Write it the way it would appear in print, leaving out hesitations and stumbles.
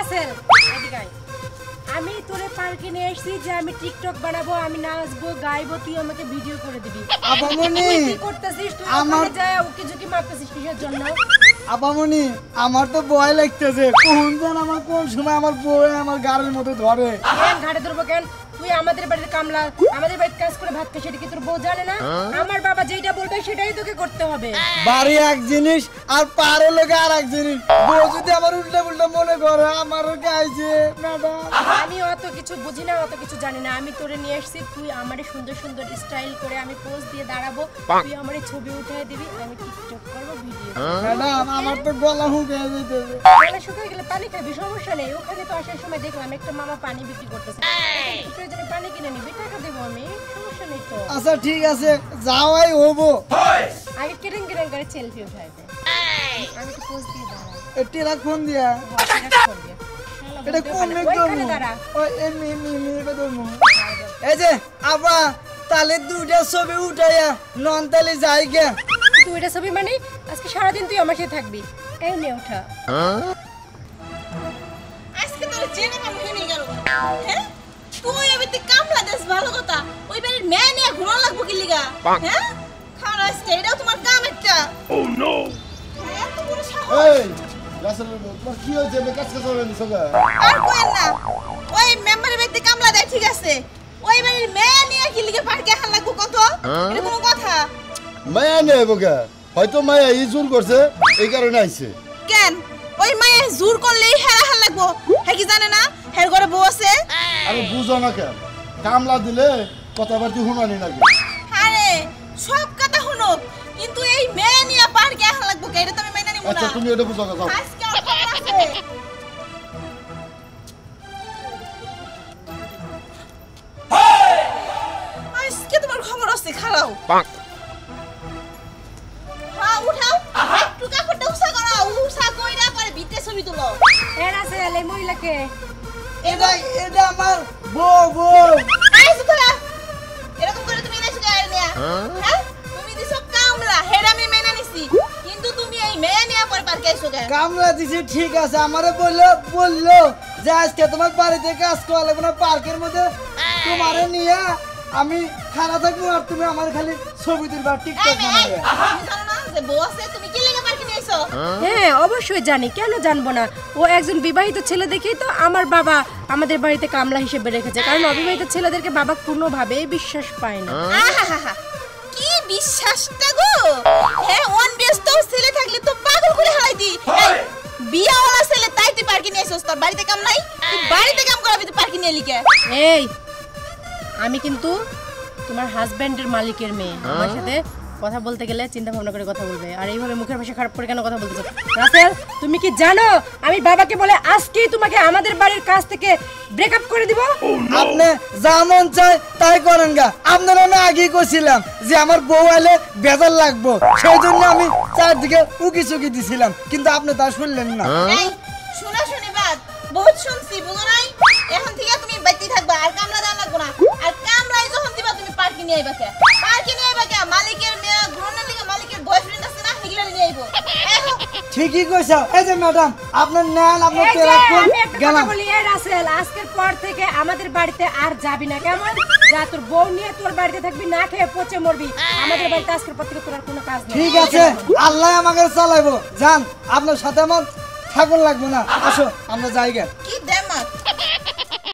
রাসেল এদিকে আয়। আমি তোরে পার্কে নিয়ে এসেছি যে আমি টিকটক বানাবো, আমি নাচবো গাইবো, তুই আমাকে ভিডিও করে দিবি। আপামনি কি করতেছিস তুই? আমার যায় ওকে ঝুঁকি মারতেছিস কিসের জন্য? আপামনি আমার তো ভয় লাগতেছে, কোন জান আমার কোন সময় আমার বউ আমার গাড়ির মধ্যে ধরে। কেন ঘাড়ে ধরবো কেন? তুই আমাদের বাড়ির কামলা, আমাদের বাড়িতে কাজ করে ভাত খাই, সেটা কি তোর বউ জানে না? আমার বাবা যেটা বলবে সেটাই তোকে করতে হবে। বাড়ি এক জিনিস আর পারো লোক আর এক জিনিস। বউ যদি আমার উল্টা উল্টা মনে করে আমারও গাইছে ম্যাডাম। আমি অত কিছু বুঝি না, অত কিছু জানি না। আমি তোরে নিয়ে এসেছি, তুই আমারে সুন্দর সুন্দর স্টাইল করে আমি পোজ দিয়ে দাঁড়াবো, তুই আমারে ছবি উঠিয়ে দিবি, আমি টিকটক করবো, ভিডিও। ম্যাডাম আমার তো গলা শুকিয়ে যেতেছে। গলা শুকিয়ে গেলে পানি খাবি, সমস্যা নেই। ওখানে তো আসার সময় দেখলাম একটা মামা পানি বিক্রি করতেছে, প্রয়োজনে পানি কিনে নিবি, টাকা দেবো আমি, সমস্যা নেই তো। আচ্ছা ঠিক আছে যাওয়াই হবো। আগে কেরেং কেরেং করে সেলফি উঠাই দে, আমি তো পোজ দিয়ে দাঁড়াই। টেরা ফোন দিয়া এটা কোন মেঘ ওইখানে দাঁড়া। ওই এমনি এমনি বেদমু। এই যে আপা তালে দুইটা ছবি উঠাইয়া নন তালে যাই গে। তুই এটা ছবি মানে আজকে সারাদিন তুই আমার সাথে থাকবি। এই নে ওঠা। আজকে তোর জেনে কাম হয়ে গেল। হ্যাঁ তুই এবিতে কামলা দেশ ভালো কথা, ওই বাড়ির মেয়ে নিয়ে ঘুরা লাগবো কি লিগা? হ্যাঁ খাওয়া আজকে এটাও তোমার কাম একটা। ও নো এত বড় সাহস। এই রাসেল তোমার কি হয়েছে? কাজ কাজ হবে না সগা। আর কোয়েন না, ওই মেম্বারের বাড়িতে কামলা দেয় ঠিক আছে, ওই বাড়ির মেয়ে নিয়ে কি লিগে পার্কে আসার লাগবো কত? এটা কোনো কথা? মায়া নেই বগা, হয়তো মায়া ই জোর করছে এই কারণে আইছে। কেন ওই মায়ে জোর করলেই হেরা হার লাগবো? হ্যাঁ কি জানে না হের ঘরে বউ আছে? আরে বুঝো না কেন, কামলা দিলে কথাবার্তা শুনানি নাকি? আরে সব কথা শুনুক, কিন্তু এই মেয়ে নিয়ে পার্কে আসার লাগবো কে? এটা তো আমি মেনে নিব না। আচ্ছা তুমি এটা বুঝো না যাও। আজকে আর খবর আছে। আজকে তোমার খবর আছে, খারাও। হ্যাঁ উঠাও, একটু কাপড়টা উষা করাও, উষা কইরা পরে ভিতরে ছবি তুলো। এ রাসেল এই মহিলাকে এটা এটা আমার বউ বউ। আইসো তোরা এরকম করে তুমি এনে শুধু আইরে নিয়া। হ্যাঁ তুমি দিছো কামলা, হেডা আমি মেনে নিছি, কিন্তু তুমি এই মেয়ে নিয়ে পরে পার্কে আইছো কেন? কামলা দিছি ঠিক আছে, আমারে বললো যে আজকে তোমার বাড়িতে কাজ করা লাগবে না, পার্কের মধ্যে তোমারে নিয়ে আমি খানা থাকবো আর তুমি আমার খালি ছবি তুলবা টিকটক বানাবে। তুমি জানো না যে বউ আছে, তুমি কি লাগা পার্কে নিয়ে আইছো? হ্যাঁ অবশ্যই জানি, কেন জানবো না। ও একজন বিবাহিত ছেলে দেখেই তো আমার বাবা আমাদের বাড়িতে কামলা হিসেবে রেখেছে, কারণ অবিবাহিত ছেলেদেরকে বাবা কোনোভাবেই বিশ্বাস পায় না। আহাহাহা, কি বিশ্বাসটা গো! হ্যাঁ ওয়ান ব্যস্ত ছেলে থাকলে তো পাগল করে হারাইতি। এই বিয়াওয়ালা ছেলে তাই তুই পার্কে নিয়ে আইছস, তোর বাড়িতে কাম নাই? তুই বাড়িতে কাম করাবি, তুই পার্কে নিয়ে লিকে? এই আমি কিন্তু তোমার হাজবেন্ডের মালিকের মেয়ে, আমার সাথে কথা বলতে গেলে চিন্তা ভাবনা করে কথা বলবে, আর এইভাবে মুখের ভাষা খারাপ করে কেন কথা বলতেছো? রাসেল তুমি কি জানো আমি বাবাকে বলে আজকেই তোমাকে আমাদের বাড়ির কাছ থেকে ব্রেকআপ করে দিব? আপনি যা মন চায় তাই করেন গা। আপনার আমি আগেই কইছিলাম যে আমার বউ আইলে বেজার লাগবো, সেই জন্য আমি চারদিকে উকি চুকি দিছিলাম, কিন্তু আপনি তা শুনলেন না। এই শোনা শুনি বাদ বহুত শুনছি, বুঝো নাই? এখন থেকে তুমি বাইতে থাকবা, আর কামলা দেওয়া লাগবো না। আর কামলাই যখন দিবা তুমি পার্কে নিয়ে আইবা কে? পার্কে নিয়ে আইবা কে? মালিকের মেয়ে গ্রহণের লিগে মালিকের বয়ফ্রেন্ড আছে না, হেগুলা নিয়ে আইবো। ঠিকই কইছো। এই যে ম্যাডাম আপনার নেন আপনার এই যে, টেলিফোন আমি একটা কথা গেলাম। বলি, এই রাসেল আজকের পর থেকে আমাদের বাড়িতে আর যাবি না, কেমন? যা তোর বউ নিয়ে তোর বাড়িতে থাকবি, না খেয়ে পচে মরবি। আমাদের বাড়িতে আজকের পর থেকে তোর আর কোনো কাজ নেই। ঠিক আছে আল্লাহ আমাকে চালাইবো, যান আপনার সাথে আমার থাকুন লাগবো না। আসো আমরা যাই গে। কি